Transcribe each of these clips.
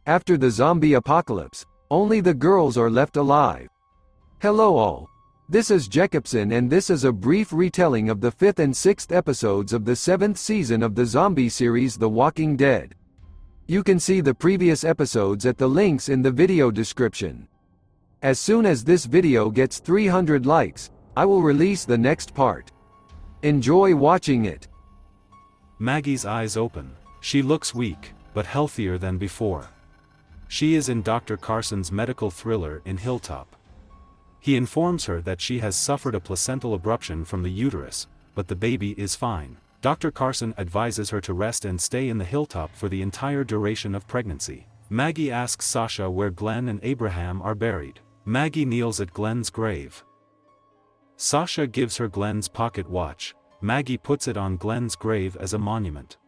After the zombie apocalypse, only the girls are left alive. Hello all. This is Jacobson and this is a brief retelling of the 5th and 6th episodes of the 7th season of the zombie series The Walking Dead. You can see the previous episodes at the links in the video description. As soon as this video gets 300 likes, I will release the next part. Enjoy watching it. Maggie's eyes open. She looks weak, but healthier than before. She is in Dr. Carson's medical thriller in Hilltop. He informs her that she has suffered a placental abruption from the uterus, but the baby is fine. Dr. Carson advises her to rest and stay in the Hilltop for the entire duration of pregnancy. Maggie asks Sasha where Glenn and Abraham are buried. Maggie kneels at Glenn's grave. Sasha gives her Glenn's pocket watch. Maggie puts it on Glenn's grave as a monument.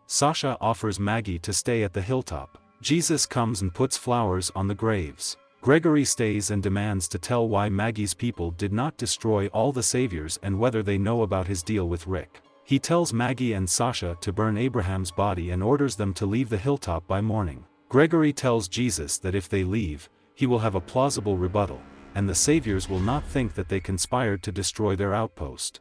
Sasha offers Maggie to stay at the Hilltop. Jesus comes and puts flowers on the graves. Gregory stays and demands to tell why Maggie's people did not destroy all the saviors and whether they know about his deal with Rick. He tells Maggie and Sasha to burn Abraham's body and orders them to leave the Hilltop by morning. Gregory tells Jesus that if they leave, he will have a plausible rebuttal, and the saviors will not think that they conspired to destroy their outpost.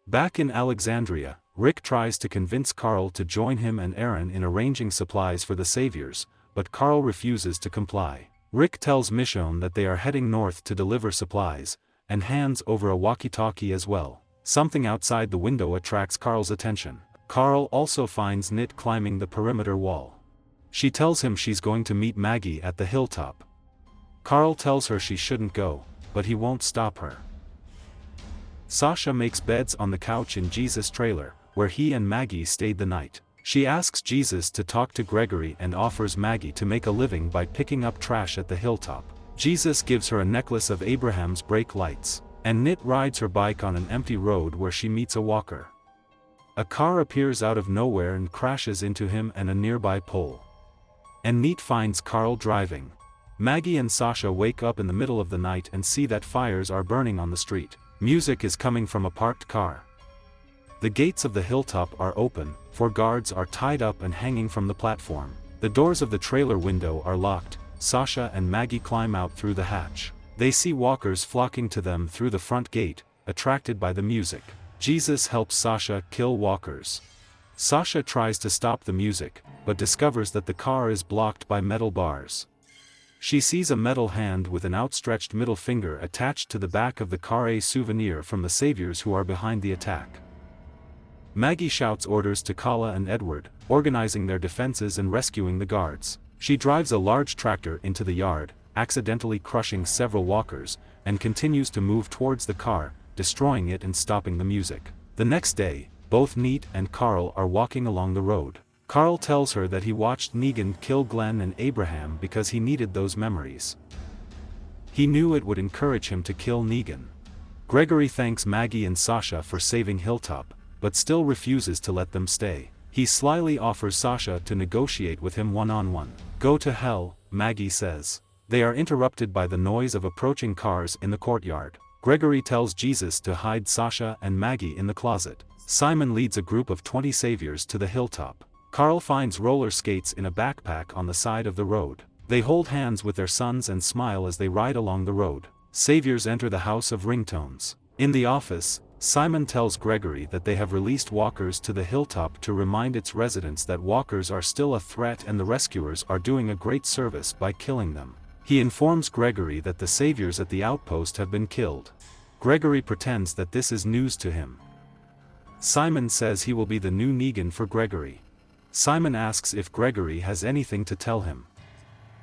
Back in Alexandria, Rick tries to convince Carl to join him and Aaron in arranging supplies for the saviors, but Carl refuses to comply. Rick tells Michonne that they are heading north to deliver supplies, and hands over a walkie-talkie as well. Something outside the window attracts Carl's attention. Carl also finds Nit climbing the perimeter wall. She tells him she's going to meet Maggie at the Hilltop. Carl tells her she shouldn't go, but he won't stop her. Sasha makes beds on the couch in Jesus' trailer, where he and Maggie stayed the night. She asks Jesus to talk to Gregory and offers Maggie to make a living by picking up trash at the Hilltop. Jesus gives her a necklace of Abraham's brake lights, and Nit rides her bike on an empty road where she meets a walker. A car appears out of nowhere and crashes into him and a nearby pole. And Nit finds Carl driving. Maggie and Sasha wake up in the middle of the night and see that fires are burning on the street. Music is coming from a parked car. The gates of the Hilltop are open, 4 guards are tied up and hanging from the platform. The doors of the trailer window are locked. Sasha and Maggie climb out through the hatch. They see walkers flocking to them through the front gate, attracted by the music. Jesus helps Sasha kill walkers. Sasha tries to stop the music, but discovers that the car is blocked by metal bars. She sees a metal hand with an outstretched middle finger attached to the back of the car, a souvenir from the saviors who are behind the attack. Maggie shouts orders to Kala and Edward, organizing their defenses and rescuing the guards. She drives a large tractor into the yard, accidentally crushing several walkers, and continues to move towards the car, destroying it and stopping the music. The next day, both Nit and Carl are walking along the road. Carl tells her that he watched Negan kill Glenn and Abraham because he needed those memories. He knew it would encourage him to kill Negan. Gregory thanks Maggie and Sasha for saving Hilltop, but still refuses to let them stay. He slyly offers Sasha to negotiate with him one-on-one. Go to hell, Maggie says. They are interrupted by the noise of approaching cars in the courtyard. Gregory tells Jesus to hide Sasha and Maggie in the closet. Simon leads a group of 20 saviors to the Hilltop. Carl finds roller skates in a backpack on the side of the road. They hold hands with their sons and smile as they ride along the road. Saviors enter the house of ringtones. In the office, Simon tells Gregory that they have released walkers to the Hilltop to remind its residents that walkers are still a threat and the rescuers are doing a great service by killing them. He informs Gregory that the saviors at the outpost have been killed. Gregory pretends that this is news to him. Simon says he will be the new Negan for Gregory. Simon asks if Gregory has anything to tell him.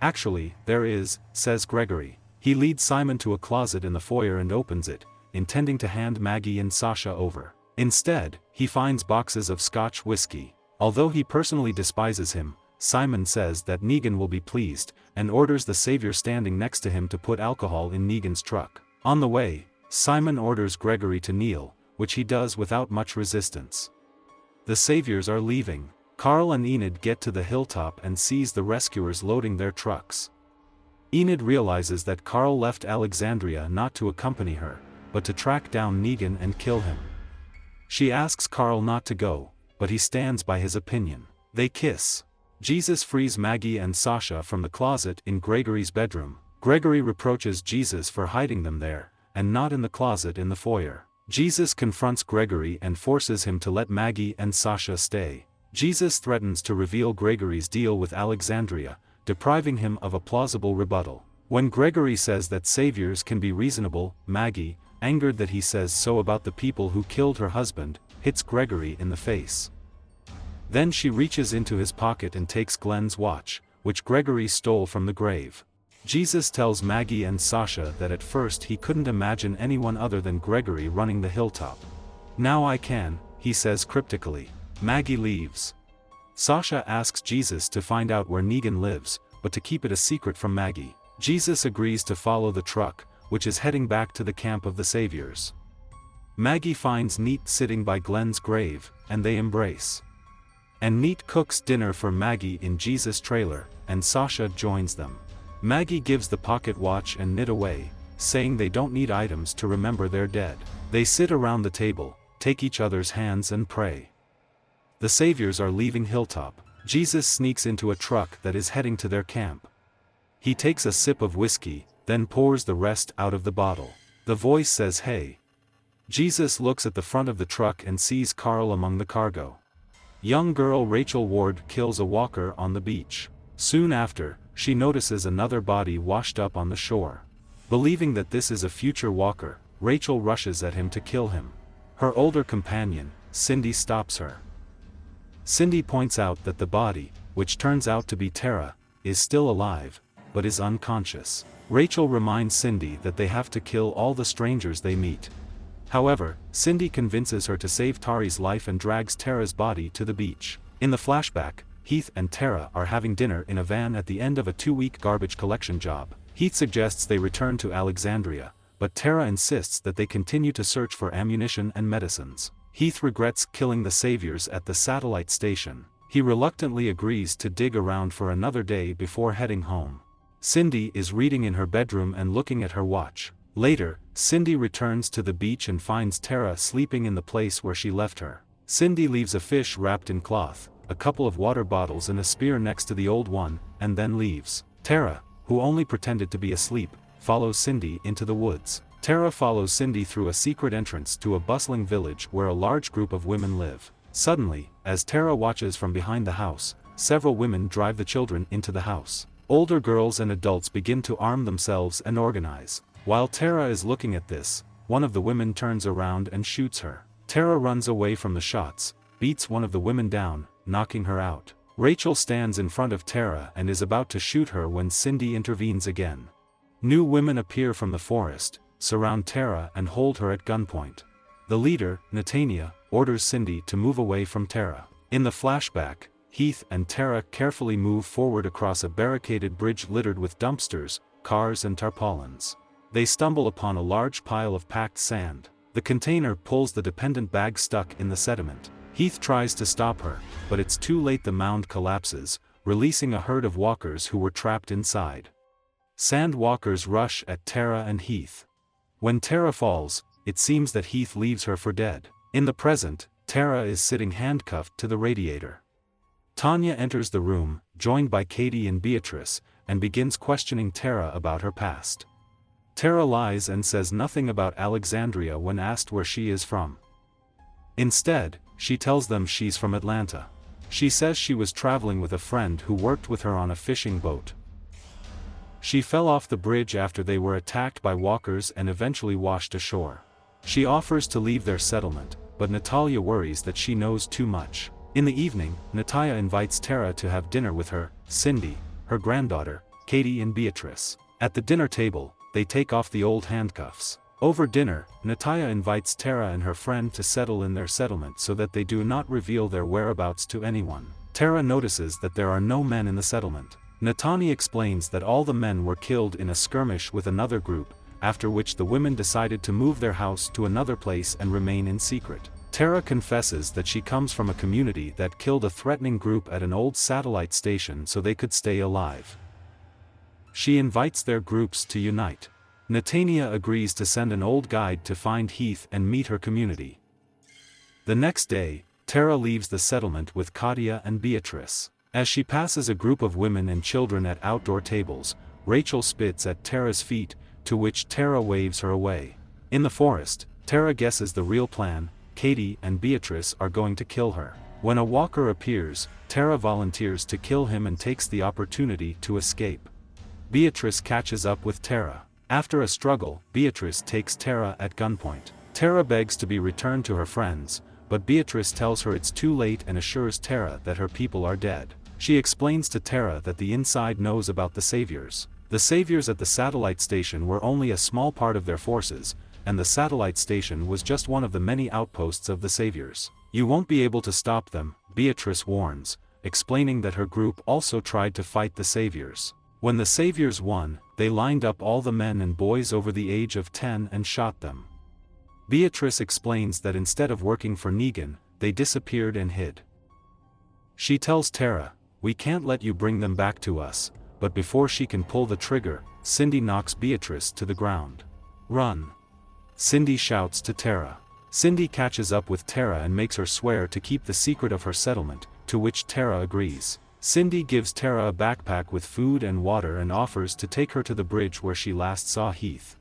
Actually, there is, says Gregory. He leads Simon to a closet in the foyer and opens it, intending to hand Maggie and Sasha over. Instead, he finds boxes of Scotch whiskey. Although he personally despises him, Simon says that Negan will be pleased, and orders the savior standing next to him to put alcohol in Negan's truck. On the way, Simon orders Gregory to kneel, which he does without much resistance. The saviors are leaving. Carl and Enid get to the Hilltop and sees the rescuers loading their trucks. Enid realizes that Carl left Alexandria not to accompany her, but to track down Negan and kill him. She asks Carl not to go, but he stands by his opinion. They kiss. Jesus frees Maggie and Sasha from the closet in Gregory's bedroom. Gregory reproaches Jesus for hiding them there, and not in the closet in the foyer. Jesus confronts Gregory and forces him to let Maggie and Sasha stay. Jesus threatens to reveal Gregory's deal with Alexandria, depriving him of a plausible rebuttal. When Gregory says that saviors can be reasonable, Maggie, angered that he says so about the people who killed her husband, hits Gregory in the face. Then she reaches into his pocket and takes Glenn's watch, which Gregory stole from the grave. Jesus tells Maggie and Sasha that at first he couldn't imagine anyone other than Gregory running the hilltop. "Now I can," he says cryptically. Maggie leaves. Sasha asks Jesus to find out where Negan lives, but to keep it a secret from Maggie. Jesus agrees to follow the truck, which is heading back to the camp of the saviors. Maggie finds Neat sitting by Glenn's grave, and they embrace. And Neat cooks dinner for Maggie in Jesus' trailer, and Sasha joins them. Maggie gives the pocket watch and knit away, saying they don't need items to remember their dead. They sit around the table, take each other's hands and pray. The saviors are leaving Hilltop. Jesus sneaks into a truck that is heading to their camp. He takes a sip of whiskey, then pours the rest out of the bottle. The voice says, "Hey." Jesus looks at the front of the truck and sees Carl among the cargo. Young girl Rachel Ward kills a walker on the beach. Soon after, she notices another body washed up on the shore. Believing that this is a future walker, Rachel rushes at him to kill him. Her older companion, Cindy, stops her. Cindy points out that the body, which turns out to be Tara, is still alive, but is unconscious. Rachel reminds Cindy that they have to kill all the strangers they meet. However, Cindy convinces her to save Tari's life and drags Tara's body to the beach. In the flashback, Heath and Tara are having dinner in a van at the end of a 2-week garbage collection job. Heath suggests they return to Alexandria, but Tara insists that they continue to search for ammunition and medicines. Heath regrets killing the saviors at the satellite station. He reluctantly agrees to dig around for another day before heading home. Cindy is reading in her bedroom and looking at her watch. Later, Cindy returns to the beach and finds Tara sleeping in the place where she left her. Cindy leaves a fish wrapped in cloth, a couple of water bottles and a spear next to the old one, and then leaves. Tara, who only pretended to be asleep, follows Cindy into the woods. Tara follows Cindy through a secret entrance to a bustling village where a large group of women live. Suddenly, as Tara watches from behind the house, several women drive the children into the house. Older girls and adults begin to arm themselves and organize. While Tara is looking at this, one of the women turns around and shoots her. Tara runs away from the shots, beats one of the women down, knocking her out. Rachel stands in front of Tara and is about to shoot her when Cindy intervenes again. New women appear from the forest, surround Tara and hold her at gunpoint. The leader, Netania, orders Cindy to move away from Tara. In the flashback, Heath and Tara carefully move forward across a barricaded bridge littered with dumpsters, cars and tarpaulins. They stumble upon a large pile of packed sand. The container pulls the dependent bag stuck in the sediment. Heath tries to stop her, but it's too late. The mound collapses, releasing a herd of walkers who were trapped inside. Sand walkers rush at Tara and Heath. When Tara falls, it seems that Heath leaves her for dead. In the present, Tara is sitting handcuffed to the radiator. Tanya enters the room, joined by Katie and Beatrice, and begins questioning Tara about her past. Tara lies and says nothing about Alexandria when asked where she is from. Instead, she tells them she's from Atlanta. She says she was traveling with a friend who worked with her on a fishing boat. She fell off the bridge after they were attacked by walkers and eventually washed ashore. She offers to leave their settlement, but Natalia worries that she knows too much. In the evening, Natalia invites Tara to have dinner with her, Cindy, her granddaughter, Katie and Beatrice. At the dinner table, they take off the old handcuffs. Over dinner, Natalia invites Tara and her friend to settle in their settlement so that they do not reveal their whereabouts to anyone. Tara notices that there are no men in the settlement. Natani explains that all the men were killed in a skirmish with another group, after which the women decided to move their house to another place and remain in secret. Tara confesses that she comes from a community that killed a threatening group at an old satellite station so they could stay alive. She invites their groups to unite. Netania agrees to send an old guide to find Heath and meet her community. The next day, Tara leaves the settlement with Katia and Beatrice. As she passes a group of women and children at outdoor tables, Rachel spits at Tara's feet, to which Tara waves her away. In the forest, Tara guesses the real plan: Katie and Beatrice are going to kill her. When a walker appears, Tara volunteers to kill him and takes the opportunity to escape. Beatrice catches up with Tara. After a struggle, Beatrice takes Tara at gunpoint. Tara begs to be returned to her friends, but Beatrice tells her it's too late and assures Tara that her people are dead. She explains to Tara that the inside knows about the saviors. The saviors at the satellite station were only a small part of their forces, and the satellite station was just one of the many outposts of the saviors. You won't be able to stop them, Beatrice warns, explaining that her group also tried to fight the saviors. When the saviors won, they lined up all the men and boys over the age of 10 and shot them. Beatrice explains that instead of working for Negan, they disappeared and hid. She tells Tara, "We can't let you bring them back to us," but before she can pull the trigger, Cindy knocks Beatrice to the ground. "Run!" Cindy shouts to Tara. Cindy catches up with Tara and makes her swear to keep the secret of her settlement, to which Tara agrees. Cindy gives Tara a backpack with food and water and offers to take her to the bridge where she last saw Heath.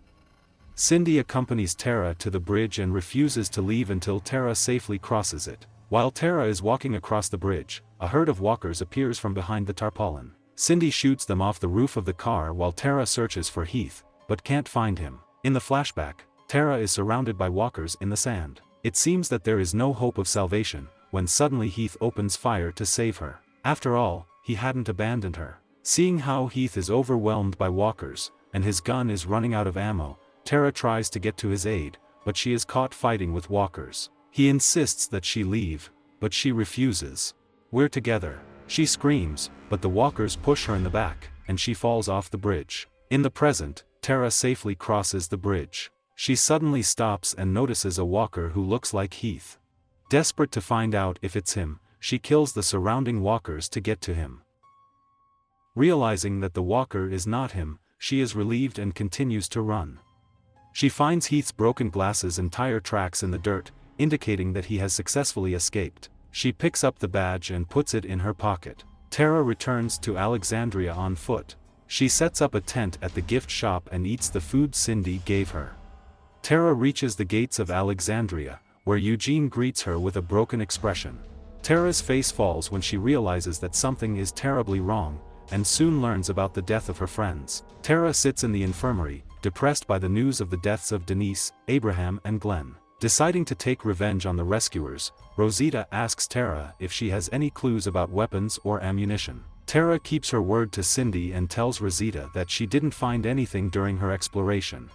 Cindy accompanies Tara to the bridge and refuses to leave until Tara safely crosses it. While Tara is walking across the bridge, a herd of walkers appears from behind the tarpaulin. Cindy shoots them off the roof of the car while Tara searches for Heath, but can't find him. In the flashback, Tara is surrounded by walkers in the sand. It seems that there is no hope of salvation, when suddenly Heath opens fire to save her. After all, he hadn't abandoned her. Seeing how Heath is overwhelmed by walkers, and his gun is running out of ammo, Tara tries to get to his aid, but she is caught fighting with walkers. He insists that she leave, but she refuses. "We're together," she screams, but the walkers push her in the back, and she falls off the bridge. In the present, Tara safely crosses the bridge. She suddenly stops and notices a walker who looks like Heath. Desperate to find out if it's him, she kills the surrounding walkers to get to him. Realizing that the walker is not him, she is relieved and continues to run. She finds Heath's broken glasses and tire tracks in the dirt, indicating that he has successfully escaped. She picks up the badge and puts it in her pocket. Tara returns to Alexandria on foot. She sets up a tent at the gift shop and eats the food Cindy gave her. Tara reaches the gates of Alexandria, where Eugene greets her with a broken expression. Tara's face falls when she realizes that something is terribly wrong, and soon learns about the death of her friends. Tara sits in the infirmary, depressed by the news of the deaths of Denise, Abraham and Glenn. Deciding to take revenge on the rescuers, Rosita asks Tara if she has any clues about weapons or ammunition. Tara keeps her word to Cindy and tells Rosita that she didn't find anything during her exploration.